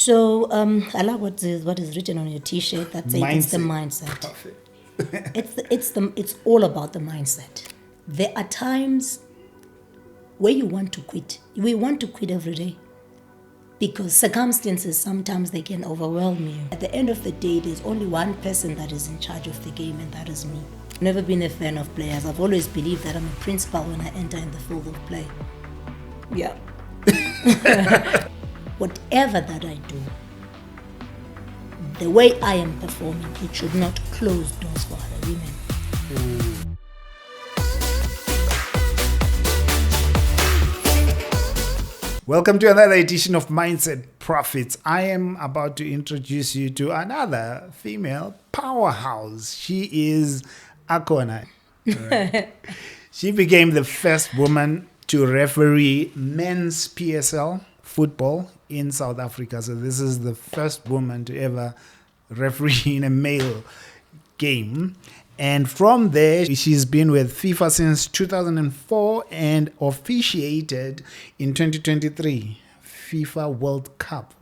So I like what is written on your T-shirt. That says it's the mindset. Perfect. It's all about the mindset. There are times where you want to quit. We want to quit every day because circumstances sometimes they can overwhelm you. At the end of the day, there's only one person that is in charge of the game, and that is me. I've never been a fan of players. I've always believed that I'm a principal when I enter in the field of play. Yeah. Whatever that I do, the way I am performing, it should not close doors for other women. Welcome to another edition of Mindset Profits. I am about to introduce you to another female powerhouse. She is Akhona. Right. She became the first woman to referee men's PSL football in South Africa. So this is the first woman to ever referee in a male game. And from there, she's been with FIFA since 2004 and officiated in 2023 FIFA World Cup.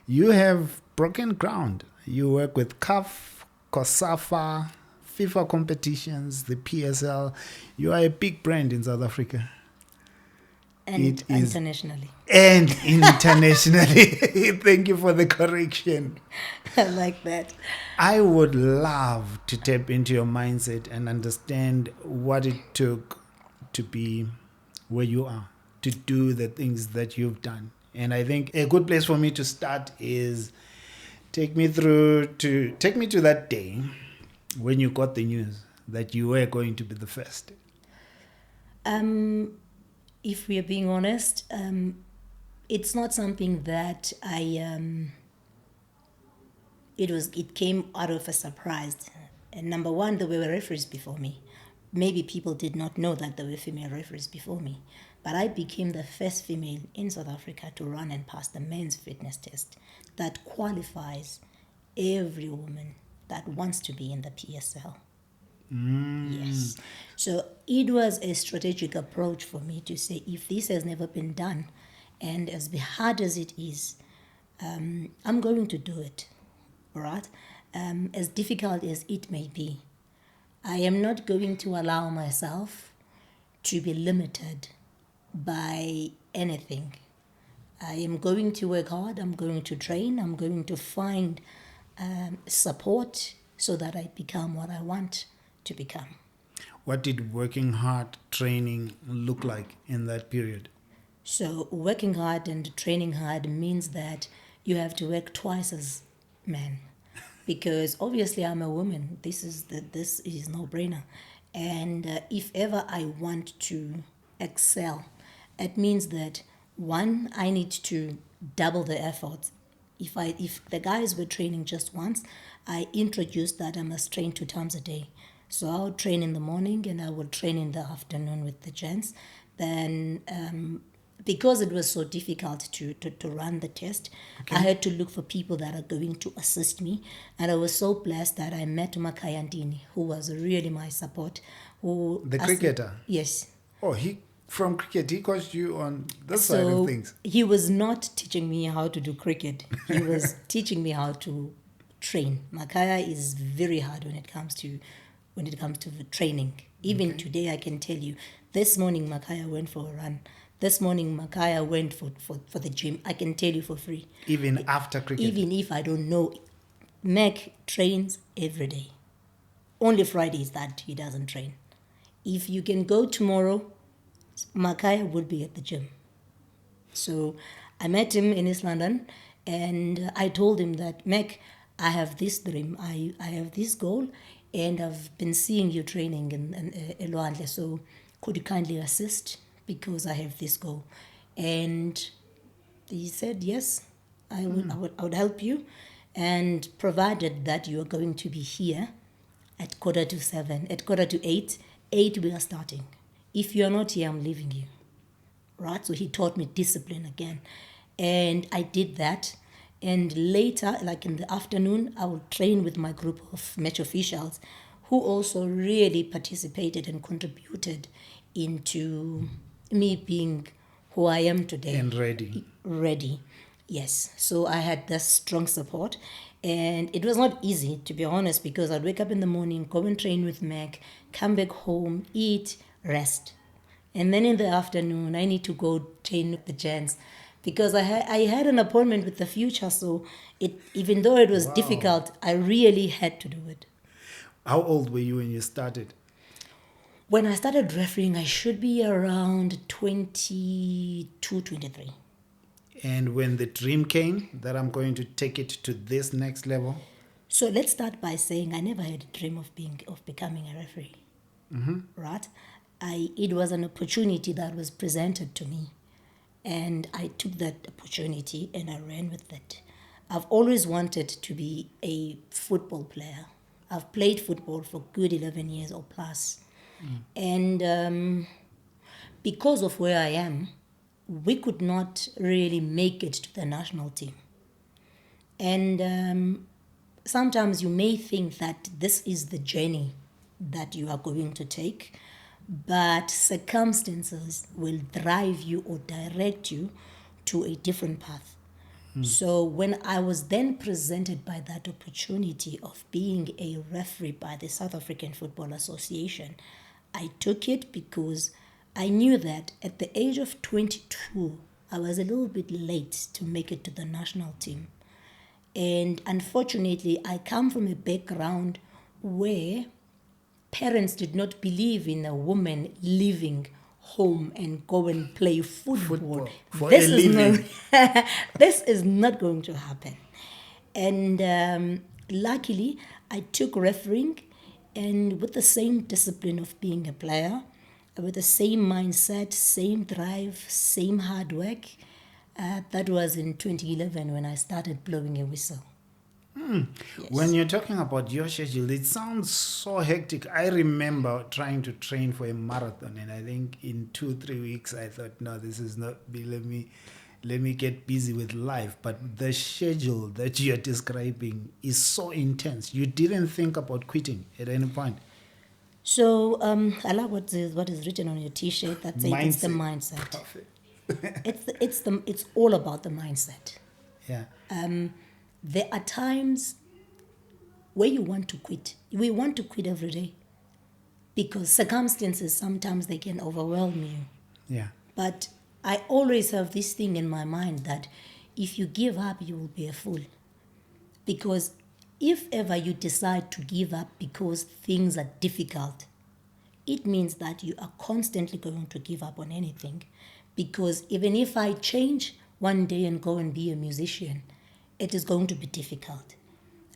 You have broken ground. You work with CAF, COSAFA, FIFA competitions, the PSL. You are a big brand in South Africa. And internationally. And internationally. Thank you for the correction. I like that. I would love to tap into your mindset and understand what it took to be where you are, to do the things that you've done. And I think a good place for me to start is take me to that day when you got the news that you were going to be the first. If we are being honest, it's not something that it came out of a surprise. And number one, there were referees before me. Maybe people did not know that there were female referees before me. But I became the first female in South Africa to run and pass the men's fitness test that qualifies every woman that wants to be in the PSL. Yes. So it was a strategic approach for me to say, if this has never been done, and as hard as it is, I'm going to do it. All right? As difficult as it may be, I am not going to allow myself to be limited by anything. I am going to work hard. I'm going to train. I'm going to find support so that I become what I want to become. What did working hard training look like in that period? So working hard and training hard means that you have to work twice as men, because obviously I'm a woman. This is no brainer, and if ever I want to excel, it means that one, I need to double the effort. If the guys were training just once, I introduced that I must train 2 times a day. So I'll train in the morning and I will train in the afternoon with the gents. Then because it was so difficult to run the test, okay, I had to look for people that are going to assist me. And I was so blessed that I met Makhaya Ntini, who was really my support. The cricketer? Yes. Oh, from cricket, he coached you on this side of things. He was not teaching me how to do cricket. He was teaching me how to train. Makhaya is very hard when it comes to the training. Even today, I can tell you, this morning Makhaya went for a run. This morning Makhaya went for the gym. I can tell you for free. Even after cricket? Even if I don't know, Mac trains every day. Only Fridays that he doesn't train. If you can go tomorrow, Makhaya will be at the gym. So I met him in East London and I told him that, Mac, I have this dream. I have this goal. And I've been seeing you training in Elwandle, so could you kindly assist because I have this goal? And he said, yes, I would help you, and provided that you are going to be here at 7:15, at 8:15, 8 we are starting. If you are not here, I'm leaving you. Right? So he taught me discipline again. And I did that. And later, like in the afternoon, I will train with my group of match officials who also really participated and contributed into me being who I am today. And ready. Ready. Yes, so I had this strong support, and it was not easy, to be honest, because I'd wake up in the morning, go and train with Mac, come back home, eat, rest, and then in the afternoon I need to go train with the gents, because I had an appointment with the future. So it, even though it was Wow. difficult, I really had to do it. How old were you when you started? When I started refereeing, I should be around 22, 23. And when the dream came that I'm going to take it to this next level? So let's start by saying I never had a dream of becoming a referee. Right? It was an opportunity that was presented to me, and I took that opportunity and I ran with it. I've always wanted to be a football player. I've played football for good 11 years or plus. And because of where I am, we could not really make it to the national team. And sometimes you may think that this is the journey that you are going to take, but circumstances will drive you or direct you to a different path. So when I was then presented by that opportunity of being a referee by the South African Football Association, I took it because I knew that at the age of 22, I was a little bit late to make it to the national team. And unfortunately, I come from a background where parents did not believe in a woman leaving home and go and play football. Football for This a is living. not this is not going to happen. And luckily, I took refereeing, and with the same discipline of being a player, with the same mindset, same drive, same hard work. That was in 2011 when I started blowing a whistle. When Yes. you're talking about your schedule, it sounds so hectic. I remember trying to train for a marathon, and I think in 2 3 weeks I thought, no, this is not me. Let me get busy with life. But the schedule that you're describing is so intense. You didn't think about quitting at any point. So I like what is written on your T-shirt. That says it's the Mindset. mindset. Perfect. It's all about the mindset. Yeah. There are times where you want to quit. We want to quit every day because circumstances sometimes they can overwhelm you. Yeah. But I always have this thing in my mind that if you give up, you will be a fool. Because if ever you decide to give up because things are difficult, it means that you are constantly going to give up on anything. Because even if I change one day and go and be a musician, it is going to be difficult.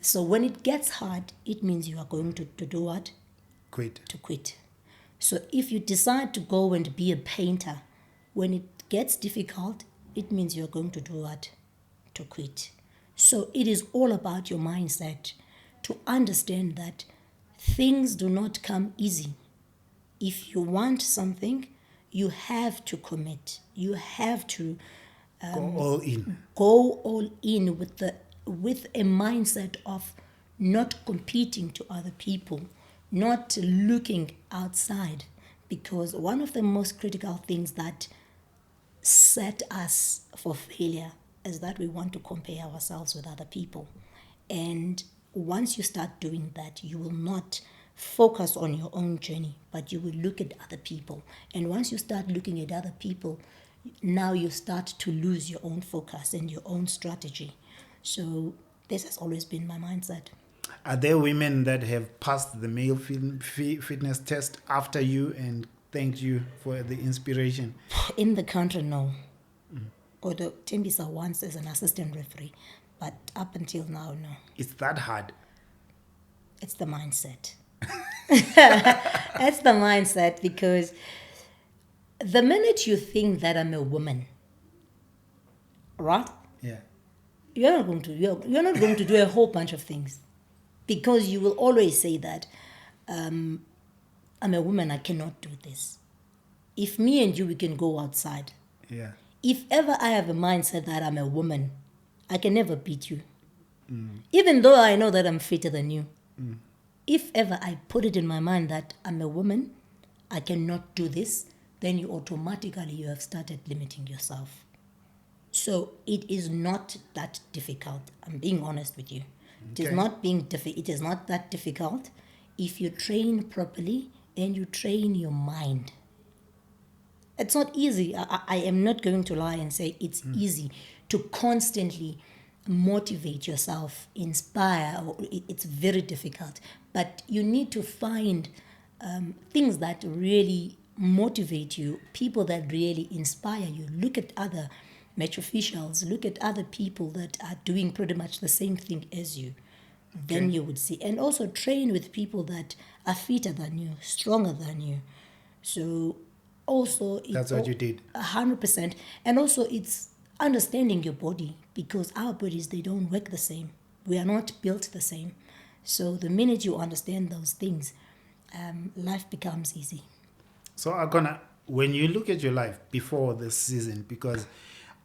So when it gets hard, it means you are going to do what? Quit. To quit. So if you decide to go and be a painter, when it gets difficult, it means you're going to do what? To quit. So it is all about your mindset to understand that things do not come easy. If you want something, you have to commit. You have to Go all in. go all in with a mindset of not competing to other people, not looking outside, because one of the most critical things that set us for failure is that we want to compare ourselves with other people. And once you start doing that, you will not focus on your own journey, but you will look at other people. And once you start looking at other people, now you start to lose your own focus and your own strategy. So this has always been my mindset. Are there women that have passed the male fitness test after you and thanked you for the inspiration? In the country, no. Although Tembisa once as an assistant referee, but up until now, no. It's that hard. It's the mindset. It's the mindset, because the minute you think that I'm a woman, right? Yeah. You're not going to do a whole bunch of things, because you will always say that I'm a woman, I cannot do this. If me and you, we can go outside. Yeah. If ever I have a mindset that I'm a woman, I can never beat you. Even though I know that I'm fitter than you. If ever I put it in my mind that I'm a woman, I cannot do this, then you automatically you have started limiting yourself. So it is not that difficult. I'm being honest with you. It is Okay. not it is not that difficult if you train properly and you train your mind. It's not easy. I am not going to lie and say it's easy to constantly motivate yourself, inspire, or it's very difficult. But you need to find things that really motivate you, people that really inspire you. Look at other match officials, look at other people that are doing pretty much the same thing as you. Then Okay. you would see. And also train with people that are fitter than you, stronger than you. So also That's what you did. 100%. And also it's understanding your body, because our bodies, they don't work the same. We are not built the same. So the minute you understand those things, life becomes easy. So, Akona, when you look at your life before this season, because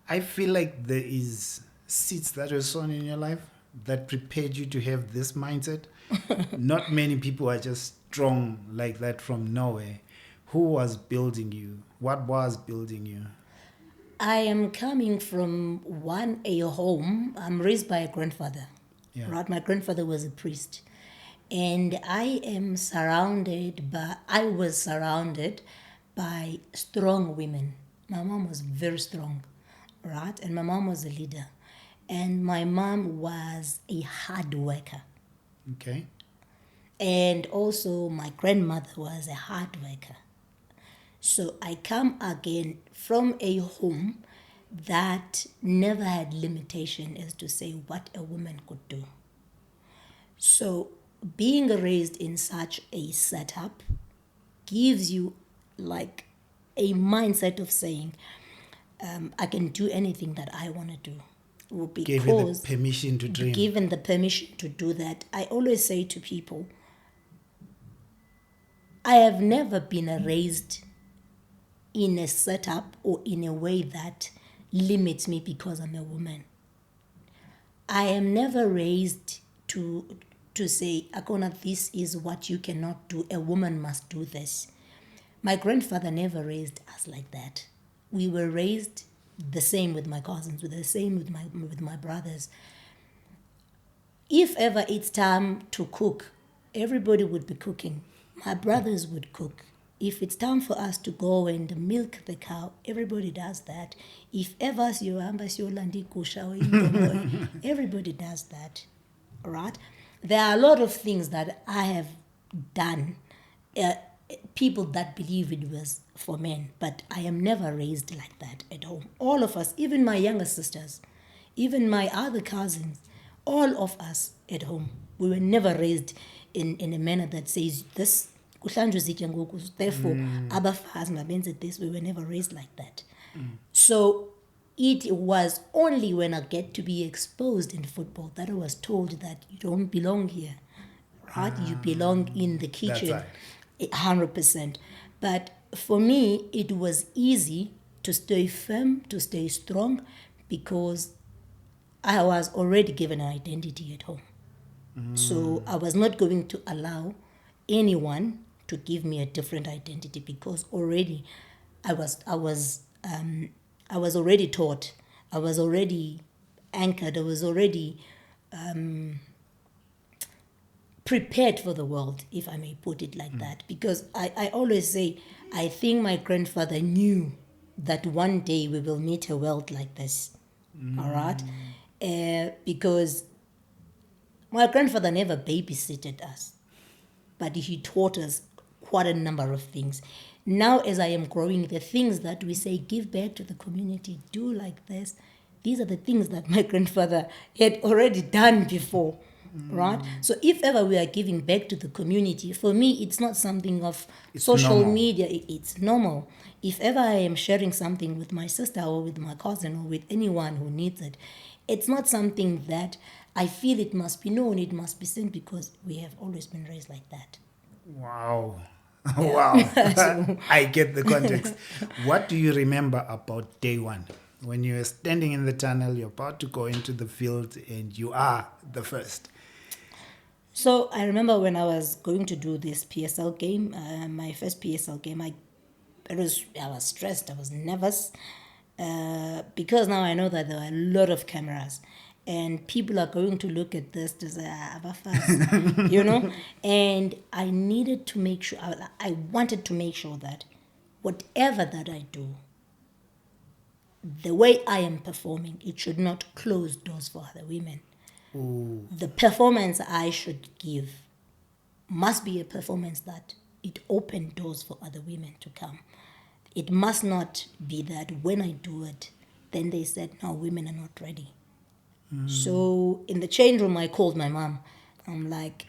I feel like there is seeds that were sown in your life that prepared you to have this mindset. Not many people are just strong like that from nowhere. Who was building you? What was building you? I am coming from a home. I'm raised by a grandfather. Yeah. Right? My grandfather was a priest. And I was surrounded by strong women. My mom was very strong, right? And my mom was a leader. And my mom was a hard worker. Okay. And also my grandmother was a hard worker. So I come again from a home that never had limitation as to say what a woman could do. So being raised in such a setup gives you like a mindset of saying, I can do anything that I want to do. Well, Gave you the because permission to dream. given the permission to do that, I always say to people, I have never been raised in a setup or in a way that limits me because I'm a woman. I am never raised to say, Akhona, this is what you cannot do. A woman must do this. My grandfather never raised us like that. We were raised the same with my cousins, with the same with my brothers. If ever it's time to cook, everybody would be cooking. My brothers would cook. If it's time for us to go and milk the cow, everybody does that. If ever siyohamba siyolanda igusha or indomo, everybody does that. All right? There are a lot of things that I have done. People that believe it was for men, but I am never raised like that at home. All of us, even my younger sisters, even my other cousins, all of us at home, we were never raised in a manner that says this. Therefore, abafazi mabenze this. We were never raised like that. So it was only when I get to be exposed in football that I was told that you don't belong here, right? You belong in the kitchen, right. 100%. But for me, it was easy to stay firm, to stay strong, because I was already given an identity at home. So I was not going to allow anyone to give me a different identity, because already I was already taught, I was already anchored, I was already prepared for the world, if I may put it like that. Because I always say, I think my grandfather knew that one day we will meet a world like this. All right? Because my grandfather never babysitted us, but he taught us quite a number of things. Now, as I am growing, the things that we say, give back to the community, do like this, these are the things that my grandfather had already done before, right? So if ever we are giving back to the community, for me, it's not something of It's social normal. media. It's normal. If ever I am sharing something with my sister or with my cousin or with anyone who needs it, it's not something that I feel it must be known, it must be seen, because we have always been raised like that. Wow. Wow. So- I get the context. What do you remember about day one? When you're standing in the tunnel, you're about to go into the field, and you are the first. So I remember when I was going to do this PSL game, my first PSL game, I was stressed, I was nervous. Because now I know that there are a lot of cameras and people are going to look at this to say, you know, and I needed to make sure, I wanted to make sure that whatever that I do, the way I am performing, it should not close doors for other women. Ooh. The performance I should give must be a performance that it opened doors for other women to come. It must not be that when I do it, then they said, no, women are not ready. So in the change room, I called my mom. I'm like,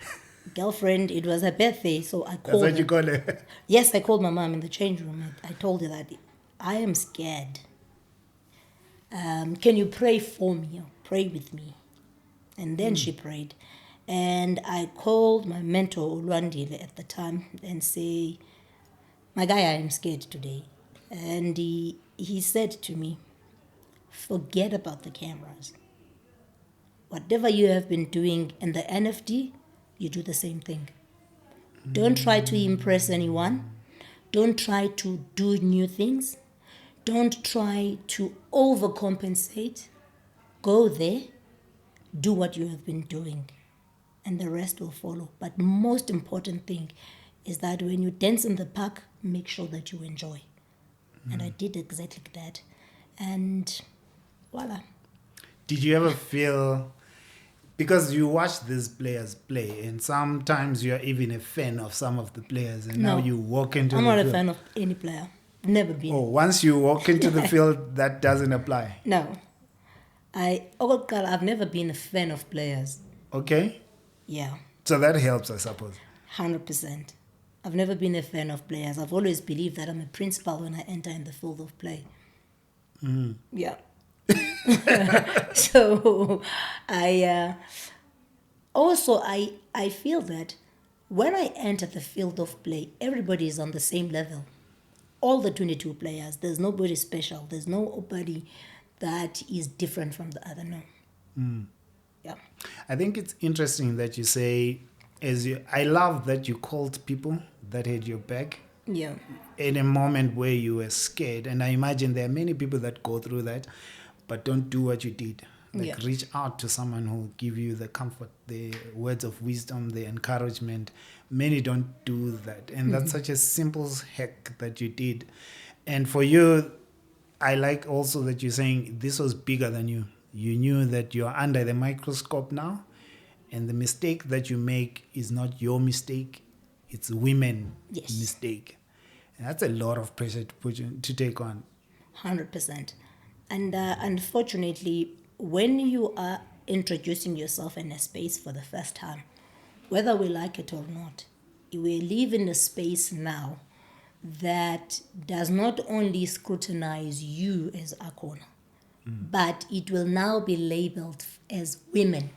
girlfriend, it was her birthday, so I That's called what her. you call it. Yes, I called my mom in the change room. I told her that I am scared. Can you pray for me or pray with me? And then she prayed. And I called my mentor, Ulwandile, at the time and say, my guy, I am scared today. And he said to me, forget about the cameras. Whatever you have been doing in the NFT, you do the same thing. Don't try to impress anyone. Don't try to do new things. Don't try to overcompensate. Go there, do what you have been doing, and the rest will follow. But most important thing is that when you dance in the park, make sure that you enjoy. And I did exactly that. And voila. Did you ever feel, because you watch these players play, and sometimes you're even a fan of some of the players, and now No, you walk into I'm the not a field. fan of any player. Never been. Oh, once you walk into the field, that doesn't apply. No. God, I've never been a fan of players. Okay? Yeah, So that helps, I suppose. 100%. I've never been a fan of players. I've always believed that I'm a principal when I enter in the field of play. Yeah. So I feel that when I enter the field of play, everybody is on the same level. All the 22 players, there's nobody special. There's nobody that is different from the other. No. Yeah. I think it's interesting that you say, I love that you called people that had your back Yeah. in a moment where you were scared. And I imagine there are many people that go through that, but don't do what you did. Like Yeah. reach out to someone who will give you the comfort, the words of wisdom, the encouragement. Many don't do that. And that's such a simple hack that you did. And for you, I like also that you're saying this was bigger than you. You knew that you're under the microscope now, and the mistake that you make is not your mistake, it's women's Yes. mistake. And that's a lot of pressure to take on. 100%. And unfortunately, when you are introducing yourself in a space for the first time, whether we like it or not, we live in a space now that does not only scrutinize you as Akhona, but it will now be labeled as women.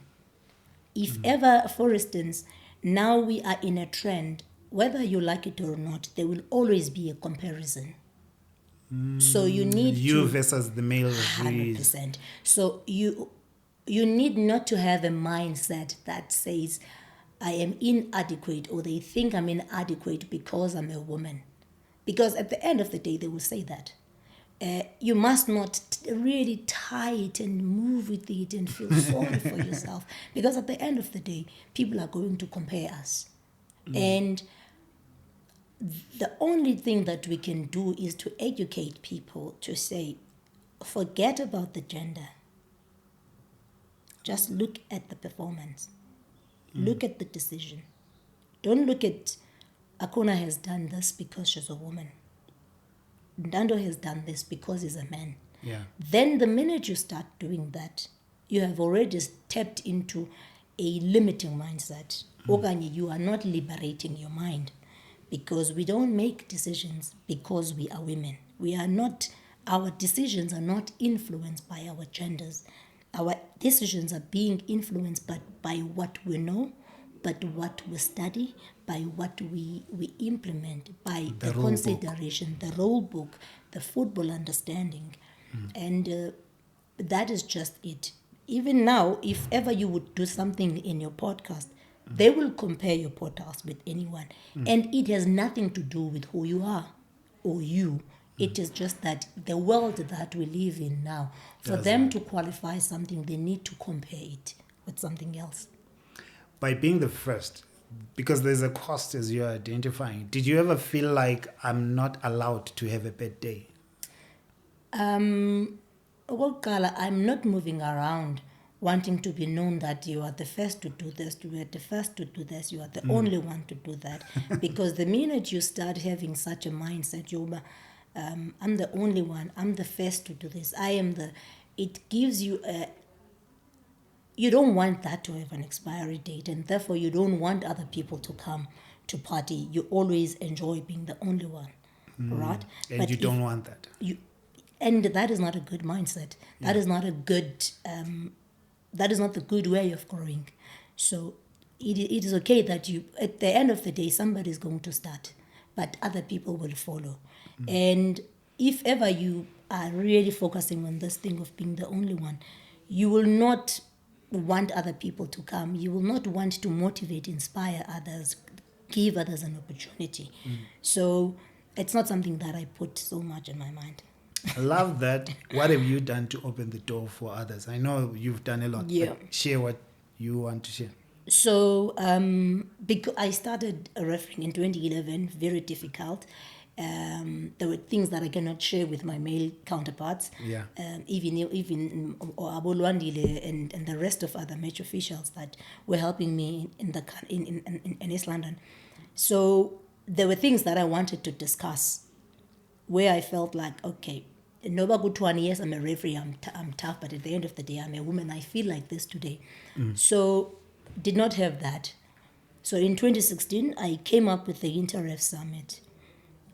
If ever, for instance, now we are in a trend, whether you like it or not, there will always be a comparison. So you need You to versus the male referees. 100%. So you need not to have a mindset that says I am inadequate or they think I'm inadequate because I'm a woman. Because at the end of the day, they will say that. You must not really tie it and move with it and feel sorry for yourself. Because at the end of the day, people are going to compare us. And the only thing that we can do is to educate people to say, forget about the gender. Just look at the performance. Look at the decision. Don't look at Akhona has done this because she's a woman. Ndando has done this because he's a man. Yeah. Then the minute you start doing that, you have already stepped into a limiting mindset. Okanye, you are not liberating your mind, because we don't make decisions because we are women. We are not, our decisions are not influenced by our genders. Our decisions are being influenced by what we know, but what we study, by what we implement, by the rule book. consideration, the role book, the football understanding. And that is just it. Even now, if ever you would do something in your podcast, they will compare your podcast with anyone. And it has nothing to do with who you are or you. It is just that the world that we live in now, for Does them that. to qualify something, they need to compare it with something else. By being the first, because there's a cost as you're identifying, did you ever feel like I'm not allowed to have a bad day? Well, Carla, I'm not moving around wanting to be known that you are the first to do this, you are the first to do this, you are the only one to do that. Because the minute you start having such a mindset, I'm the only one, I'm the first to do this, it gives you you don't want that to have an expiry date, and therefore you don't want other people to come to party. You always enjoy being the only one, right? And you don't want that. And that is not a good mindset. That is not a good that is not the good way of growing. So it is okay that you, at the end of the day, somebody is going to start, but other people will follow. And if ever you are really focusing on this thing of being the only one, you will not want other people to come. You will not want to motivate, inspire others, give others an opportunity. So it's not something that I put so much in my mind. I love that. What have you done to open the door for others? I know you've done a lot, Yeah. but share what you want to share. So, because I started refereeing in 2011, very difficult. There were things that I cannot share with my male counterparts. Yeah. Even Abolwandile and the rest of other match officials that were helping me in East London. So there were things that I wanted to discuss where I felt like, okay, Noba Gutwani, yes, I'm a referee, I'm tough, but at the end of the day, I'm a woman. I feel like this today. So, did not have that. So, in 2016, I came up with the Interref Summit.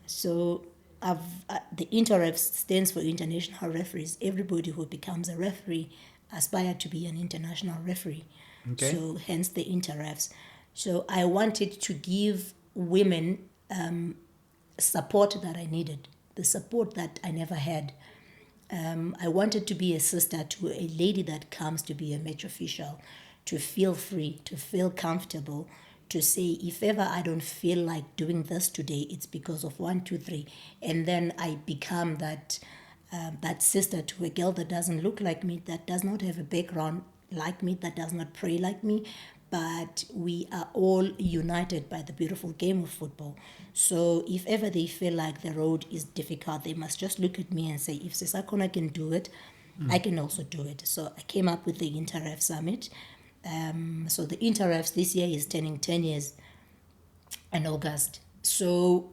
So, the Interref stands for International Referees. Everybody who becomes a referee aspire to be an international referee. Okay. So, hence the Interrefs. So, I wanted to give women support that I needed, the support that I never had. I wanted to be a sister to a lady that comes to be a match official, to feel free, to feel comfortable, to say, if ever I don't feel like doing this today, it's because of 1, 2, 3. And then I become that sister to a girl that doesn't look like me, that does not have a background like me, that does not pray like me, but we are all united by the beautiful game of football. So if ever they feel like the road is difficult, they must just look at me and say, if Sis Akhona can do it, I can also do it. So I came up with the Interref Summit. So the Interrefs this year is turning 10 years in August. So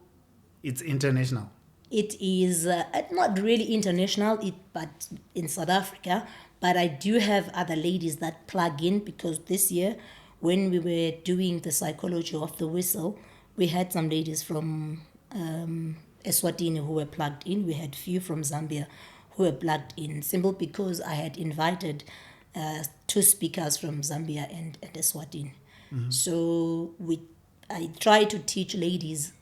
It's international. it is not really international, but in South Africa. But I do have other ladies that plug in, because this year, when we were doing the psychology of the whistle, we had some ladies from Eswatini who were plugged in. We had few from Zambia who were plugged in, simple because I had invited 2 speakers from Zambia and Eswatini. So I try to teach ladies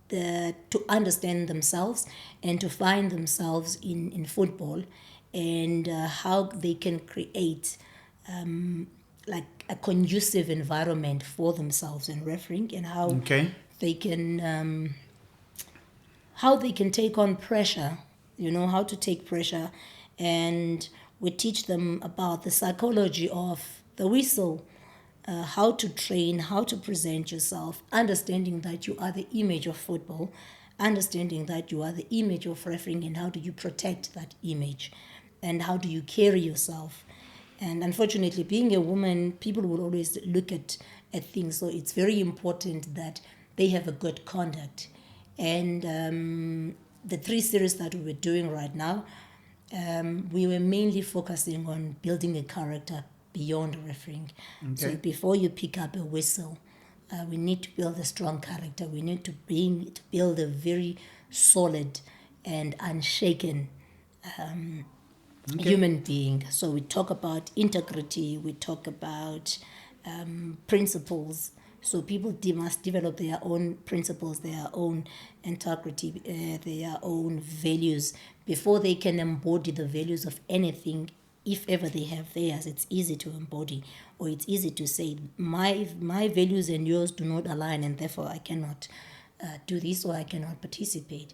to understand themselves and to find themselves in football, and how they can create like a conducive environment for themselves in refereeing, and Okay. they can how they can take on pressure, how to take pressure. And we teach them about the psychology of the whistle, how to train, how to present yourself, understanding that you are the image of football, understanding that you are the image of refereeing, and how do you protect that image, and how do you carry yourself. And unfortunately, being a woman, people will always look at things, so it's very important that they have a good conduct. And the 3 series that we were doing right now, we were mainly focusing on building a character beyond refereeing. So Okay. before you pick up a whistle, we need to build a strong character. We need to build a very solid and unshaken human being. So we talk about integrity, we talk about principles. So people must develop their own principles, their own integrity, their own values before they can embody the values of anything. If ever they have theirs, it's easy to embody, or it's easy to say, my values and yours do not align, and therefore I cannot do this, or I cannot participate.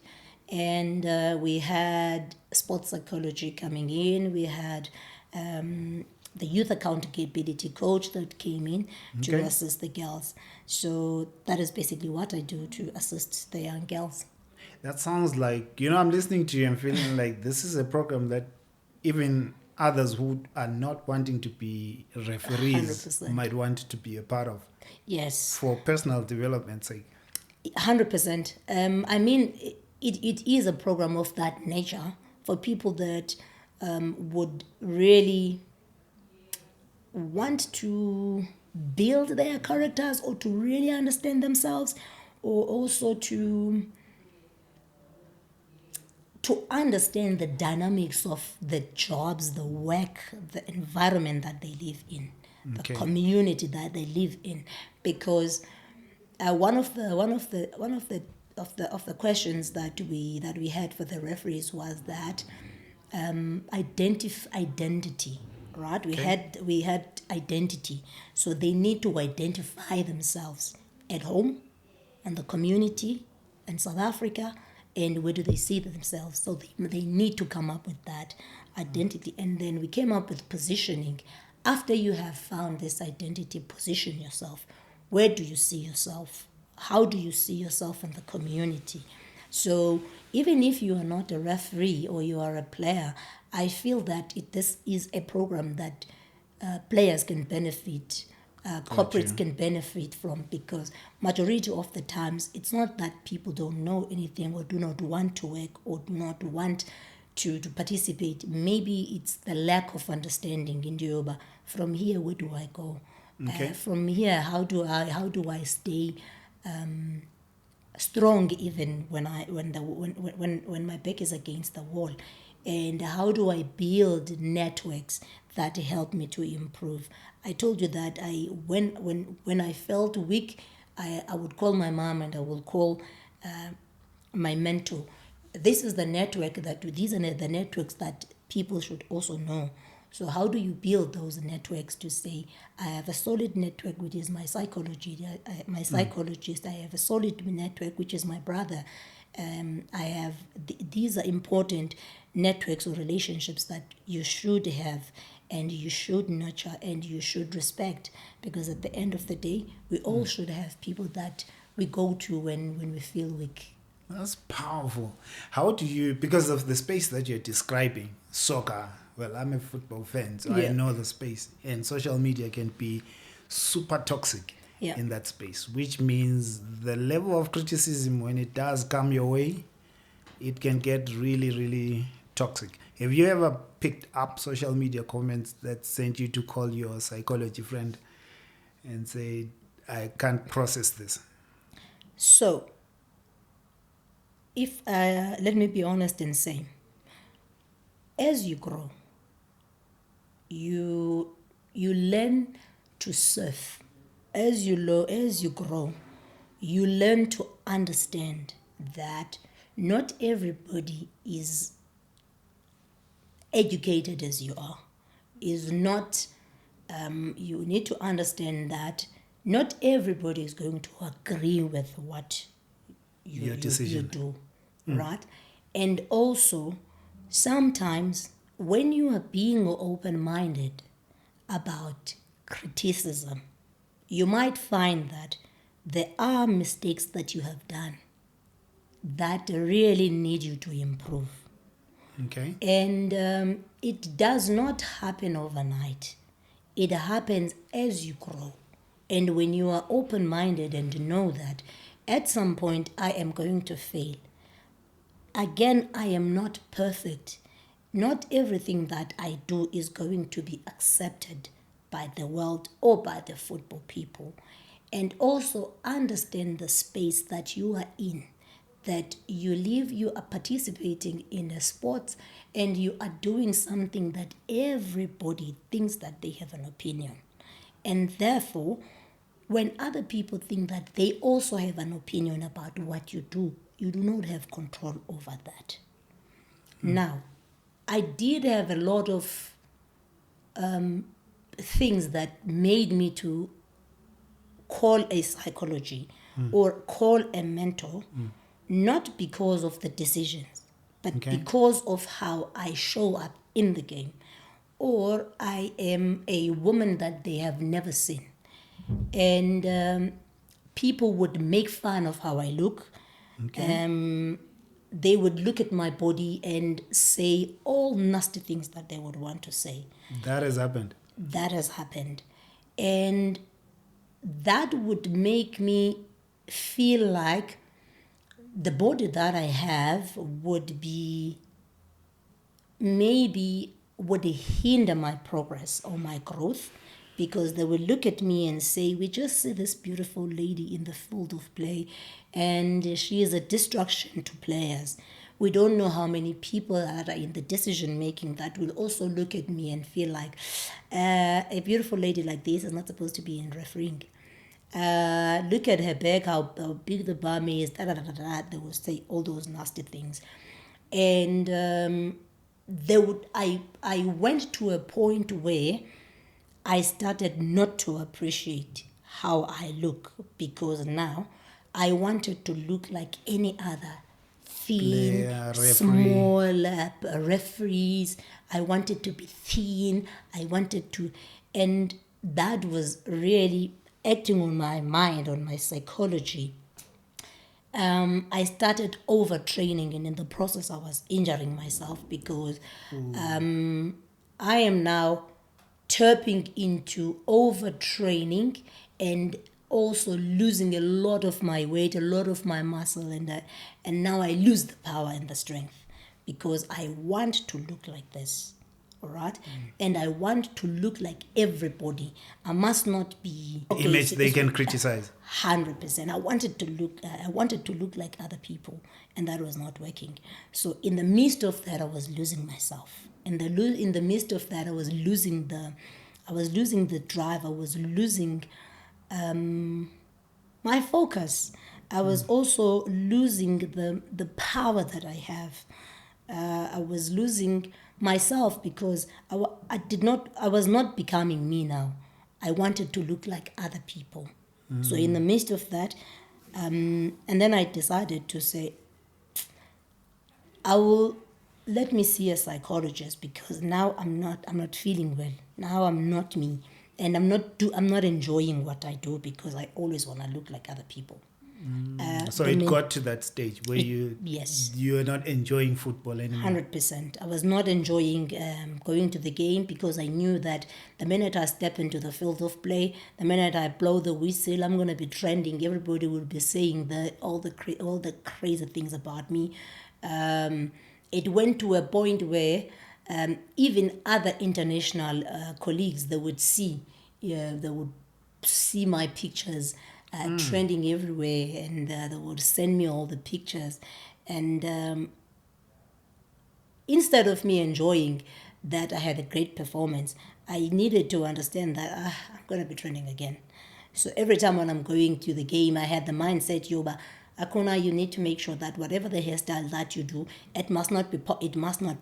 And we had sports psychology coming in. We had the youth accountability coach that came in to Okay. assist the girls. So that is basically what I do to assist the young girls. That sounds like, you know, I'm listening to you and feeling like this is a program that even others who are not wanting to be referees 100%. might want to be a part of Yes, for personal development's sake. 100%. I mean, it is a program of that nature for people that would really want to build their characters or to really understand themselves, or also to understand the dynamics of the jobs, the work, the environment that they live in, the Okay. community that they live in. Because one of the questions that we had for the referees was that identity, right? we Okay. had we had identity, so they need to identify themselves at home and the community in South Africa, and where do they see themselves. So they need to come up with that identity, and then we came up with positioning. After you have found this identity, position yourself. Where do you see yourself? How do you see yourself in the community? So even if you are not a referee or you are a player, I feel that this is a program that players can benefit, corporates Gotcha. can benefit from, because majority of the times it's not that people don't know anything or do not want to work or do not want to participate. Maybe it's the lack of understanding in Yoruba. From here, where do I go? Okay. From here, how do I stay strong even when my back is against the wall, and how do I build networks that help me to improve. I told you that when I felt weak, I would call my mom and I will call my mentor. This is the network that these are the networks that people should also know. So how do you build those networks to say, I have a solid network, which is my psychology, my psychologist. I have a solid network, which is my brother. I have these are important networks or relationships that you should have, and you should nurture, and you should respect, because at the end of the day, we all should have people that we go to when we feel weak. That's powerful. How do you, because of the space that you're describing, soccer, well, I'm a football fan, so I Yeah. know the space, and social media can be super toxic Yeah. in that space, which means the level of criticism, when it does come your way, it can get really, really toxic. Have you ever picked up social media comments that sent you to call your psychology friend and say, I can't process this? So, if let me be honest and say, as you grow, you learn to surf. As you grow, you learn to understand that not everybody is educated as you are. Is not You need to understand that not everybody is going to agree with what Your you decision. do, right? And also, sometimes when you are being open minded about criticism, you might find that there are mistakes that you have done that really need you to improve. Okay. And it does not happen overnight. It happens as you grow. And when you are open minded and know that at some point I am going to fail, again, I am not perfect. Not everything that I do is going to be accepted by the world or by the football people. And also understand the space that you are in, that you are participating in a sport and you are doing something that everybody thinks that they have an opinion. And therefore, when other people think that they also have an opinion about what you do, you do not have control over that. Now, I did have a lot of things that made me to call a psychology or call a mentor not because of the decisions, but Okay. because of how I show up in the game. Or I am a woman that they have never seen. And people would make fun of how I look. Okay. They would look at my body and say all nasty things that they would want to say. That has happened. That has happened. And that would make me feel like the body that I have would be maybe would hinder my progress or my growth, because they will look at me and say, we just see this beautiful lady in the field of play and she is a distraction to players. We don't know how many people that are in the decision making that will also look at me and feel like a beautiful lady like this is not supposed to be in refereeing. Look at her back, how big the bum is, da, da, da, da, da. They will say all those nasty things. And I went to a point where I started not to appreciate how I look, because now I wanted to look like any other thin, Player, referee. small referees. I wanted to be thin. I wanted to, and that was really acting on my mind, on my psychology. I started overtraining, and in the process, I was injuring myself because I am now tapping into overtraining and also losing a lot of my weight, a lot of my muscle, and now I lose the power and the strength because I want to look like this. All right, and I want to look like everybody. I must not be Image they can criticize. 100%. I wanted to look. I wanted to look like other people, and that was not working. So in the midst of that, I was losing myself. In the midst of that, I was losing the drive. I was losing my focus. I was also losing the power that I have. I was losing myself because I was not becoming me now. I wanted to look like other people. So in the midst of that, and then I decided to say, I will let me see a psychologist, because now I'm not feeling well. Now I'm not me, and I'm not enjoying what I do because I always want to look like other people. So it got to that stage where Yes. you are not enjoying football anymore. 100%. I was not enjoying going to the game because I knew that the minute I step into the field of play, the minute I blow the whistle, I'm going to be trending. Everybody will be saying all the crazy things about me. It went to a point where even other international colleagues, they would see my pictures trending everywhere, and they would send me all the pictures. And instead of me enjoying that I had a great performance, I needed to understand that I'm going to be training again. So every time when I'm going to the game, I had the mindset, Yoba, Akhona, you need to make sure that whatever the hairstyle that you do, it must not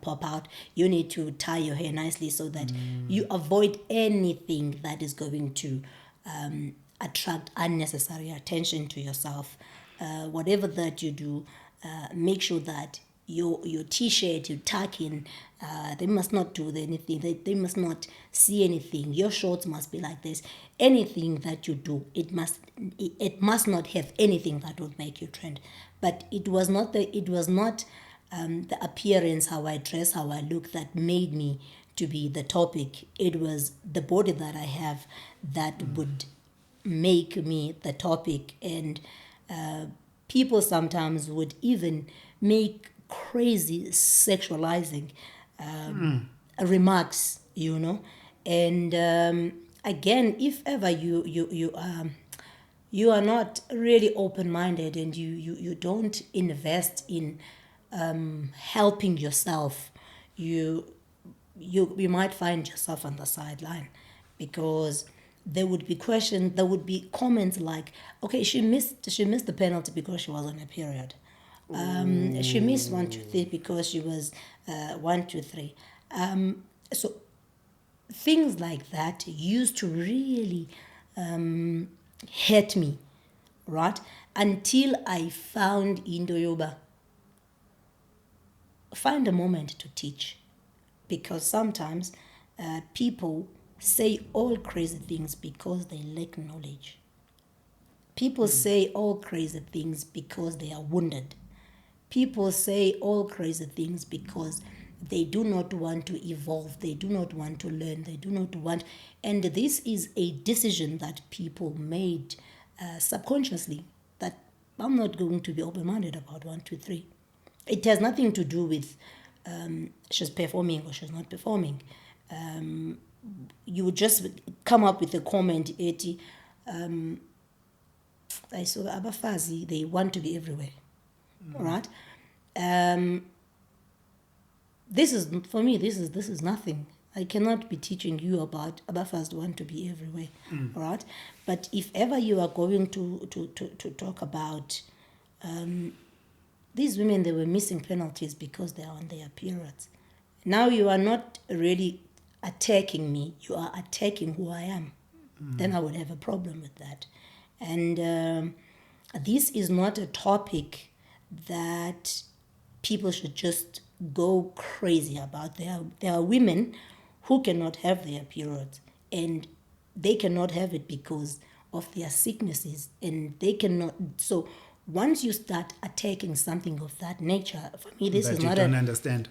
pop out. You need to tie your hair nicely so that you avoid anything that is going to attract unnecessary attention to yourself. Whatever that you do, make sure that your t-shirt you tuck in, they must not do anything, they must not see anything. Your shorts must be like this. Anything that you do, it must not have anything that would make you trend. But it was not the appearance, how I dress, how I look, that made me to be the topic. It was the body that I have that would make me the topic. And people sometimes would even make crazy sexualizing remarks, and again, if ever you are not really open-minded, and you don't invest in helping yourself, you might find yourself on the sideline, because there would be comments like, okay, she missed the penalty because she was on a period. She missed 1, 2, 3 because she was 1, 2, 3. So things like that used to really hurt me, right? until I found into yoba, find a moment to teach, because sometimes people say all crazy things because they lack knowledge. People say all crazy things because they are wounded. People say all crazy things because they do not want to evolve, they do not want to learn, they do not want. And this is a decision that people made subconsciously, that I'm not going to be open minded about 1, 2, 3. It has nothing to do with she's performing or she's not performing. You would just come up with a comment, I saw abafazi, they want to be everywhere. Right? This is, for me, this is nothing. I cannot be teaching you about abafas want to be everywhere. Right? But if ever you are going to talk about these women, they were missing penalties because they are on their periods. Now you are not really attacking me, you are attacking who I am. Then I would have a problem with that. And this is not a topic that people should just go crazy about. There are women who cannot have their periods, and they cannot have it because of their sicknesses, and they cannot. So once you start attacking something of that nature, for me, this That is you not don't understand.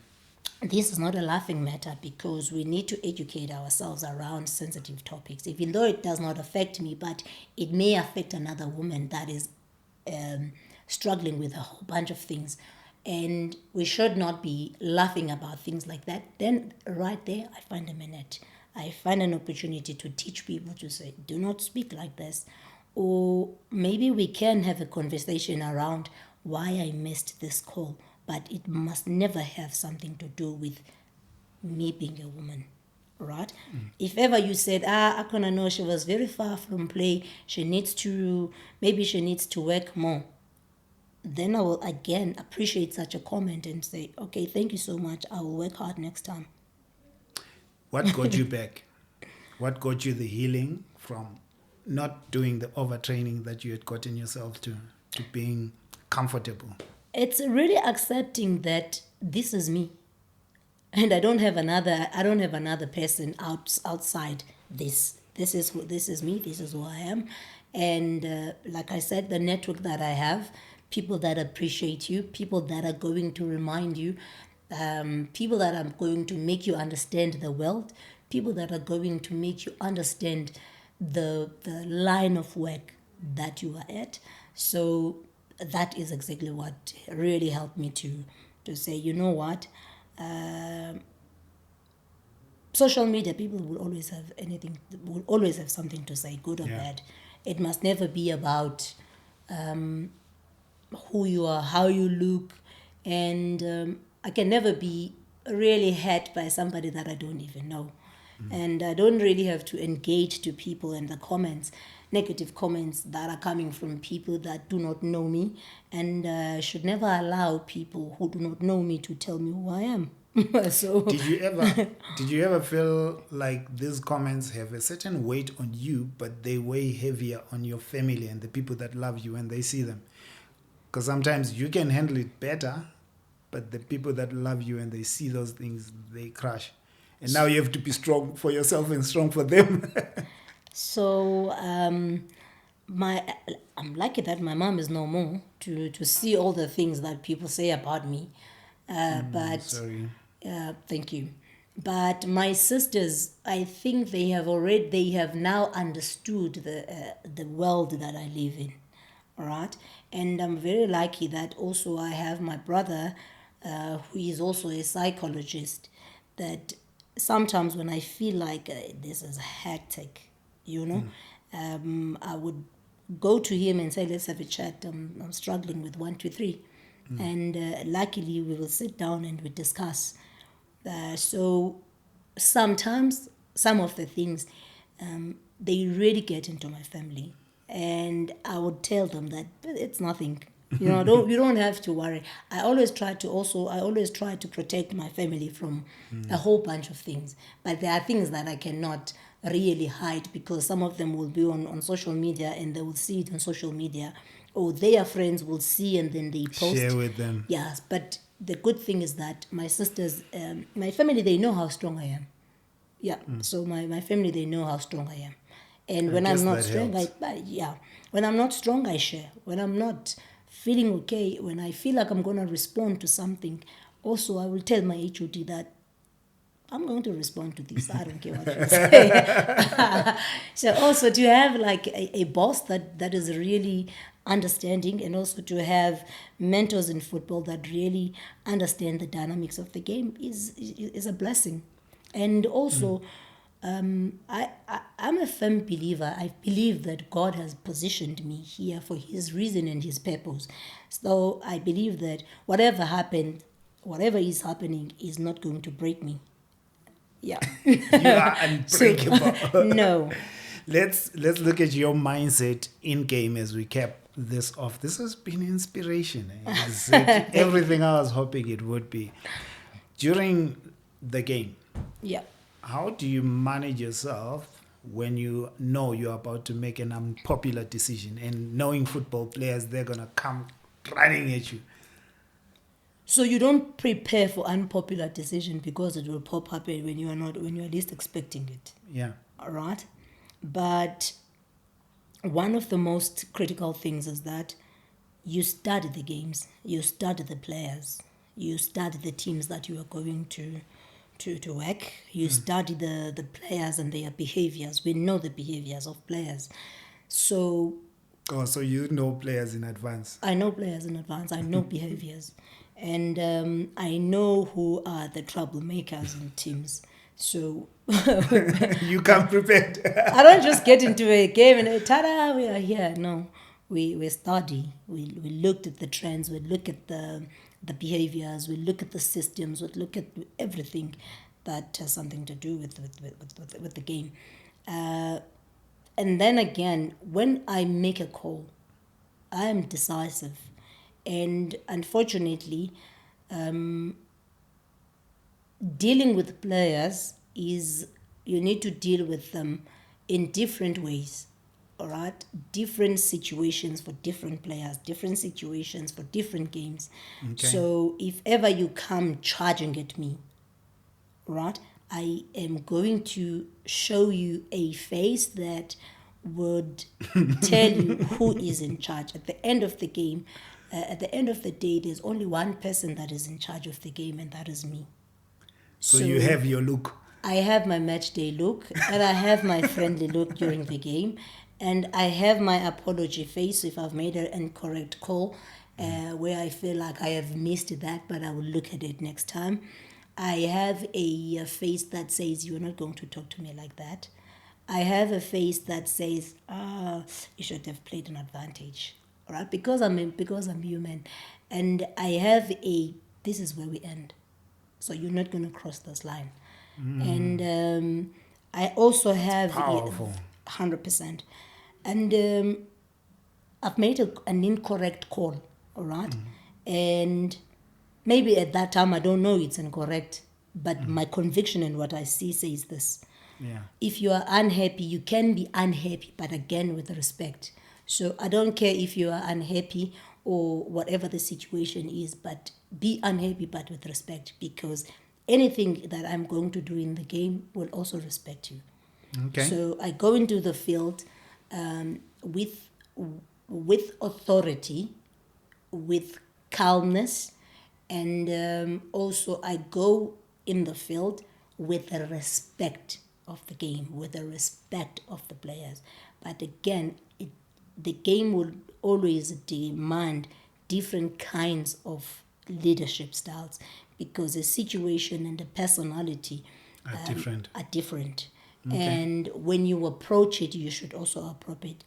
this is not a laughing matter, because we need to educate ourselves around sensitive topics, even though it does not affect me, but it may affect another woman that is struggling with a whole bunch of things. And we should not be laughing about things like that. Then, right there, I find a minute. I find an opportunity to teach people to say, do not speak like this. Or maybe we can have a conversation around why I missed this call, but it must never have something to do with me being a woman, right? If ever you said, Akhona, no, she was very far from play, maybe she needs to work more, then I will again appreciate such a comment and say, okay, thank you so much, I will work hard next time. What got you back? What got you the healing from not doing the overtraining that you had gotten yourself to being comfortable? It's really accepting that this is me, and I don't have another person outside this. This is me. This is who I am, and like I said, the network that I have, people that appreciate you, people that are going to remind you, people that are going to make you understand the world, people that are going to make you understand the line of work that you are at. So that is exactly what really helped me to say, you know what, social media, people will always have something to say, good or bad. It must never be about who you are, how you look, and I can never be really hurt by somebody that I don't even know. And I don't really have to engage to people in the comments, negative comments that are coming from people that do not know me, and should never allow people who do not know me to tell me who I am. So Did you ever feel like these comments have a certain weight on you, but they weigh heavier on your family and the people that love you when they see them? Because sometimes you can handle it better, but the people that love you and they see those things, they crash. And now you have to be strong for yourself and strong for them. So I'm lucky that my mom is no more to see all the things that people say about me. But Sorry. thank you. But my sisters, I think they have now understood the world that I live in, all right. And I'm very lucky that also I have my brother, who is also a psychologist. That sometimes when I feel like this is hectic, I would go to him and say, let's have a chat. I'm struggling with 1, 2, 3. And luckily we will sit down and we discuss. So sometimes some of the things, they really get into my family, and I would tell them that it's nothing. You don't have to worry. I always try to protect my family from a whole bunch of things, but there are things that I cannot really hide, because some of them will be on social media and they will see it on social media or their friends will see and then they post. Share with them. Yes, but the good thing is that my sisters, my family, they know how strong I am. Yeah, so my family, they know how strong I am. And I when I'm guess not that strong, helps. yeah, when I'm not strong, I share. When I'm not feeling okay, when I feel like I'm going to respond to something, also I will tell my HOD that I'm going to respond to this. I don't care what you say. So also to have like a boss that is really understanding, and also to have mentors in football that really understand the dynamics of the game is a blessing. And also, I'm a firm believer. I believe that God has positioned me here for His reason and His purpose. So I believe that whatever happened, whatever is happening, is not going to break me. Yeah. You are So, unbreakable. no. Let's look at your mindset in game as we cap this off. This has been inspiration. Exactly everything I was hoping it would be. During the game, Yeah. how do you manage yourself when you know you're about to make an unpopular decision, and knowing football players, they're gonna come running at you? So you don't prepare for unpopular decision because it will pop up when you are least expecting it. Yeah. All right. But one of the most critical things is that you study the games, you study the players, you study the teams that you are going to work, you study the players and their behaviors. We know the behaviors of players. So Oh, so you know players in advance. I know players in advance, I know behaviors, and I know who are the troublemakers in teams. So You come prepared. I don't just get into a game and ta-da, we are here. No, we study. We looked at the trends. We look at the behaviors. We look at the systems. We look at everything that has something to do with the game. And then again, when I make a call, I am decisive. And unfortunately, dealing with players is you need to deal with them in different ways. All right, different situations for different players, different situations for different games. Okay. So if ever you come charging at me, right, I am going to show you a face that would tell you who is in charge. At the end of the game, at the end of the day, there's only one person that is in charge of the game, and that is me. So you have your look. I have my match day look, and I have my friendly look during the game, and I have my apology face if I've made an incorrect call, where I feel like I have missed that, but I will look at it next time. I have a face that says, "You're not going to talk to me like that." I have a face that says, "You should have played an advantage." All right, because I'm human, and I have a, "This is where we end, so you're not going to cross this line." And I also have Powerful. 100%, and I've made an incorrect call, all right, and maybe at that time I don't know it's incorrect, but my conviction and what I see says this. Yeah. If you are unhappy, you can be unhappy, but again with respect. So I don't care if you are unhappy or whatever the situation is, but be unhappy but with respect, because anything that I'm going to do in the game will also respect you. Okay. So I go into the field with authority, with calmness, and also I go in the field with the respect of the game, with the respect of the players. But again, the game will always demand different kinds of leadership styles, because the situation and the personality Different. are different. And when you approach it, you should also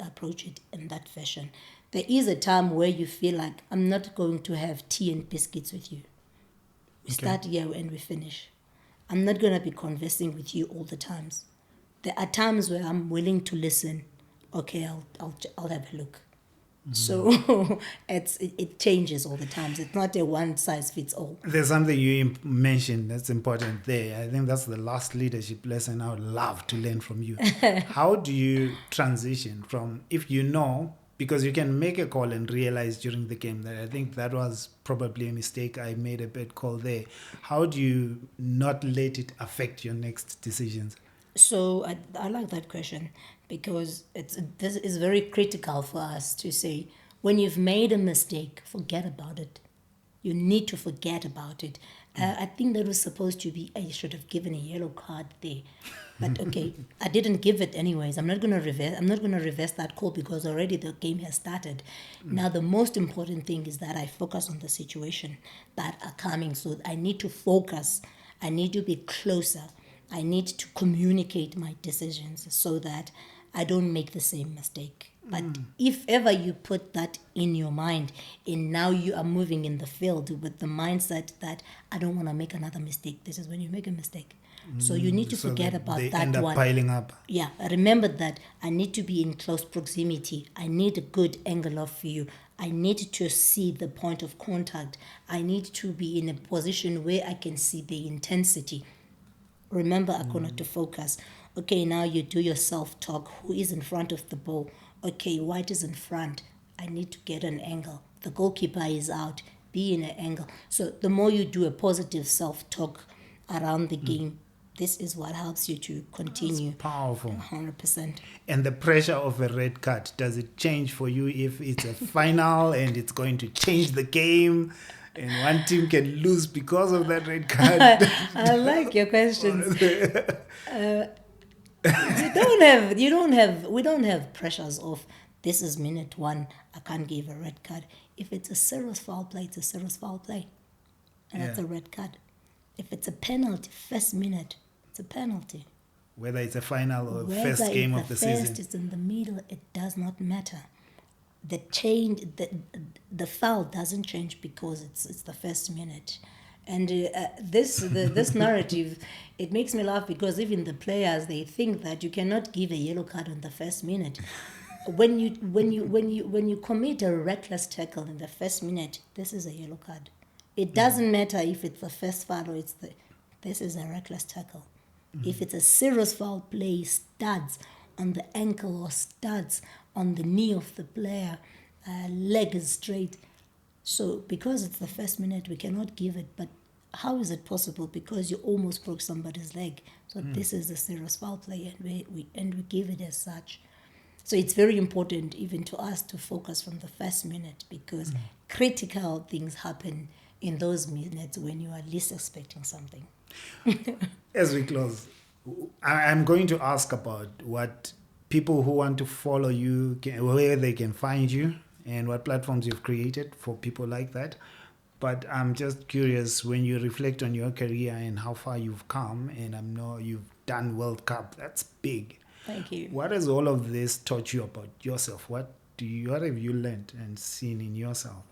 approach it in that fashion. There is a time where you feel like, I'm not going to have tea and biscuits with you. We start here and we finish. I'm not going to be conversing with you all the times. There are times where I'm willing to listen. Okay, I'll have a look. So it changes all the times. It's not a one size fits all. There's something you mentioned that's important there. I think that's the last leadership lesson I would love to learn from you. How do you transition from, if you know because you can make a call and realize during the game that I think that was probably a mistake. I made a bad call there. How do you not let it affect your next decisions? So I like that question because this is very critical for us to say when you've made a mistake, forget about it. You need to forget about it. I think that was supposed to be, I should have given a yellow card there. But okay, I didn't give it anyways. I'm not gonna reverse that call because already the game has started. Now the most important thing is that I focus on the situation that are coming. So I need to focus. I need to be closer. I need to communicate my decisions so that I don't make the same mistake. But if ever you put that in your mind and now you are moving in the field with the mindset that I don't want to make another mistake, this is when you make a mistake. So you need to So forget that about they that end up one. piling up. Yeah, remember that I need to be in close proximity. I need a good angle of view. I need to see the point of contact. I need to be in a position where I can see the intensity. Remember, Akhona, to focus. Okay, now you do your self-talk. Who is in front of the ball? Okay, white is in front. I need to get an angle. The goalkeeper is out. Be in an angle. So the more you do a positive self-talk around the game, this is what helps you to continue. Powerful. 100%. And the pressure of a red card, does it change for you if it's a final and it's going to change the game and one team can lose because of that red card? I like your questions. We don't have pressures of this is minute one, I can't give a red card. If it's a serious foul play, it's a serious foul play. And that's Yeah. a red card. If it's a penalty, first minute, it's a penalty. Whether it's a final or Whether first game it's of the first, season. it's in the middle, it does not matter. The foul doesn't change because it's the first minute. And this narrative, it makes me laugh because even the players, they think that you cannot give a yellow card on the first minute. When you commit a reckless tackle in the first minute, this is a yellow card. It doesn't matter if it's the first foul or this is a reckless tackle. If it's a serious foul play, studs on the ankle or studs on the knee of the player, leg is straight. So because it's the first minute, we cannot give it. But how is it possible? Because you almost broke somebody's leg. So this is a serious foul play, and we give it as such. So it's very important even to us to focus from the first minute because critical things happen in those minutes when you are least expecting something. As we close, I'm going to ask about what people who want to follow you, where they can find you, and what platforms you've created for people like that. But I'm just curious, when you reflect on your career and how far you've come, and I know you've done World Cup, that's big. Thank you. What has all of this taught you about yourself? What have you learned and seen in yourself?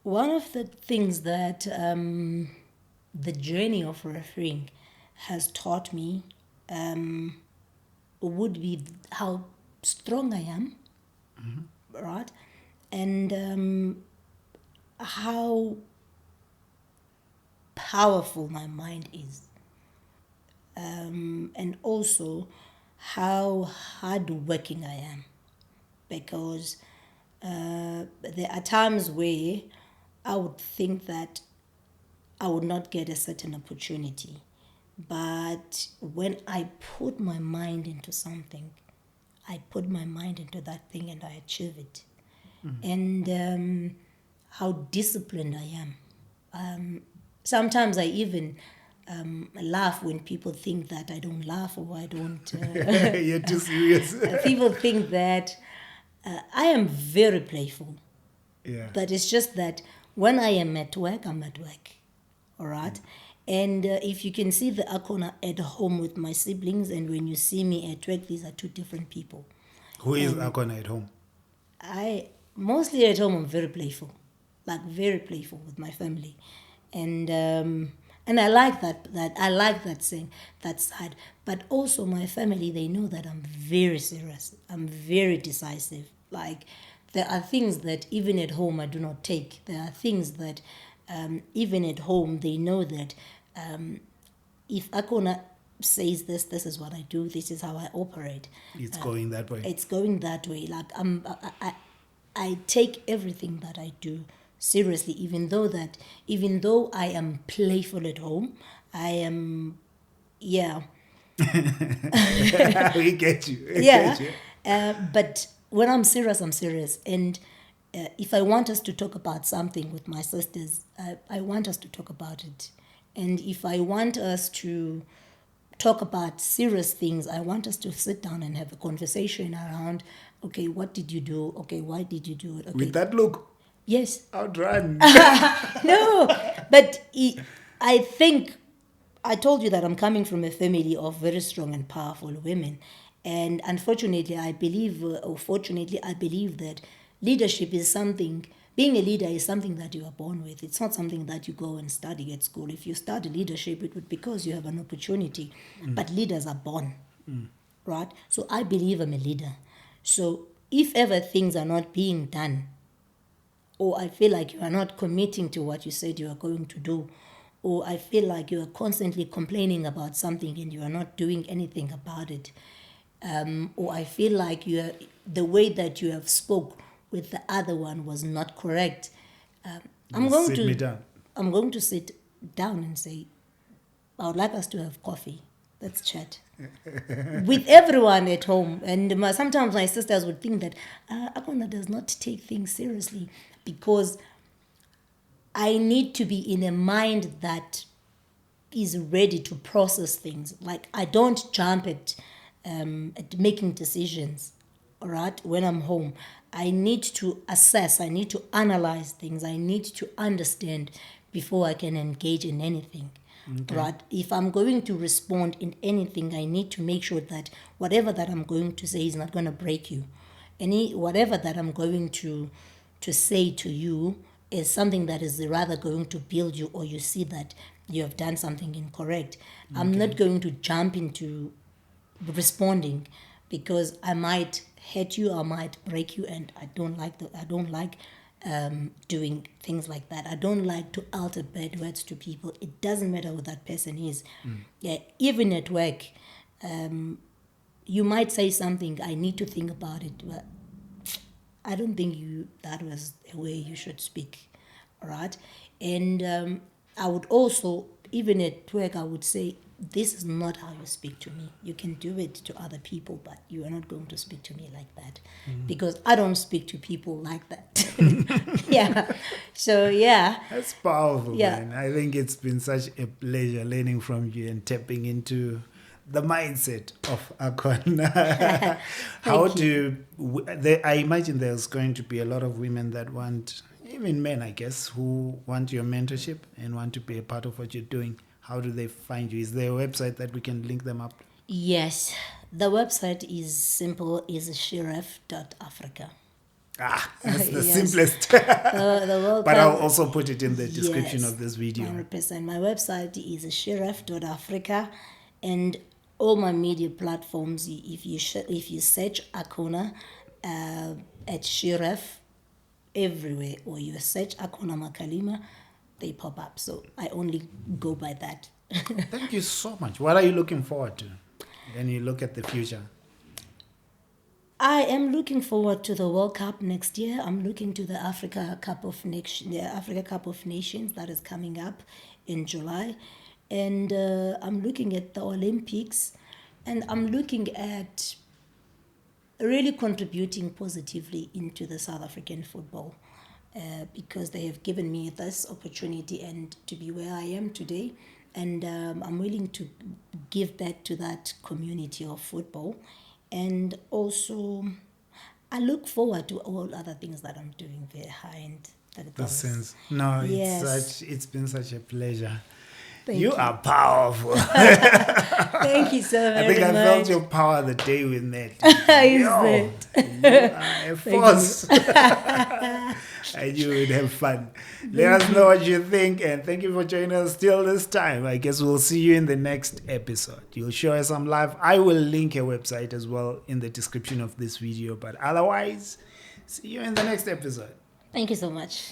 One of the things that the journey of refereeing has taught me would be how strong I am, right? And how powerful my mind is. And also how hardworking I am. Because there are times where I would think that I would not get a certain opportunity. But when I put my mind into something, I put my mind into that thing and I achieve it. And how disciplined I am. Sometimes I even laugh when people think that I don't laugh or I don't. You're too serious. People think that I am very playful. Yeah. But it's just that when I am at work, I'm at work. All right? And if you can see the Akhona at home with my siblings and when you see me at work, these are two different people. Who is Akhona at home? I mostly at home I'm very playful, like very playful with my family, and I like that I like that saying that side. But also my family, they know that I'm very serious. I'm very decisive. Like there are things that even at home I do not take. There are things that even at home they know that if Akhona says this is what I do, this is how I operate. It's going that way. It's going that way. Like I take everything that I do seriously, even though I am playful at home, I am, yeah, We get you. We yeah. get you. But when I'm serious, I'm serious. And if I want us to talk about something with my sisters, I want us to talk about it. And if I want us to talk about serious things, I want us to sit down and have a conversation around, okay, what did you do? Okay, why did you do it? Okay. With that look, Yes. outrun. No, but I think I told you that I'm coming from a family of very strong and powerful women. And unfortunately, I believe, or fortunately, I believe that leadership is something, being a leader is something that you are born with. It's not something that you go and study at school. If you study leadership, it would because you have an opportunity. But leaders are born, right? So I believe I'm a leader. So if ever things are not being done, or I feel like you are not committing to what you said you are going to do, or I feel like you are constantly complaining about something and you are not doing anything about it, or I feel like the way that you have spoke with the other one was not correct, I'm going Sit to me down. I'm going to sit down and say, I would like us to have coffee. Let's chat. With everyone at home. And sometimes my sisters would think that Akhona does not take things seriously because I need to be in a mind that is ready to process things. Like I don't jump at making decisions, all right, when I'm home. I need to assess, I need to analyze things, I need to understand before I can engage in anything. Okay. Right? If I'm going to respond in anything, I need to make sure that whatever that I'm going to say is not going to break you. Whatever that I'm going to say to you is something that is rather going to build you, or you see that you have done something incorrect. Okay. I'm not going to jump into responding because I might hurt you, I might break you, and I don't like doing things like that. I don't like to utter bad words to people. It doesn't matter who that person is. Yeah, even at work, you might say something. I need to think about it, but I don't think that was the way you should speak, all right? And I would also, even at work, I would say, this is not how you speak to me. You can do it to other people, but you are not going to speak to me like that because I don't speak to people like that. Yeah. So, yeah. That's powerful, Yeah. man. I think it's been such a pleasure learning from you and tapping into the mindset of Akhona. I imagine there's going to be a lot of women that want, even men, I guess, who want your mentorship and want to be a part of what you're doing. How do they find you? Is there a website that we can link them up? Yes. The website is simple, is shiref.africa. That's the Yes. simplest. The welcome, But I'll also put it in the description of this video. 100%. My website is shiref.africa, and all my media platforms, if you search Akhona at Shiref everywhere, or you search Akhona Makalima, they pop up. So I only go by that. Thank you so much. What are you looking forward to when you look at the future? I am looking forward to the World Cup next year. I'm looking to the Africa Cup of Nations that is coming up in July, and I'm looking at the Olympics, and I'm looking at really contributing positively into the South African football because they have given me this opportunity and to be where I am today, and I'm willing to give back to that community of football. And also, I look forward to all other things that I'm doing behind The sense. No, Yes. it's been such a pleasure. Thank You you. are powerful. Thank you so very I much. think I felt your power the day we met. Is Yo, it? you are a force. I knew we'd have fun. Let us know what you think, and thank you for joining us till this time. I guess we'll see you in the next episode. You'll show us some live. I will link a website as well in the description of this video, but otherwise, see you in the next episode. Thank you so much.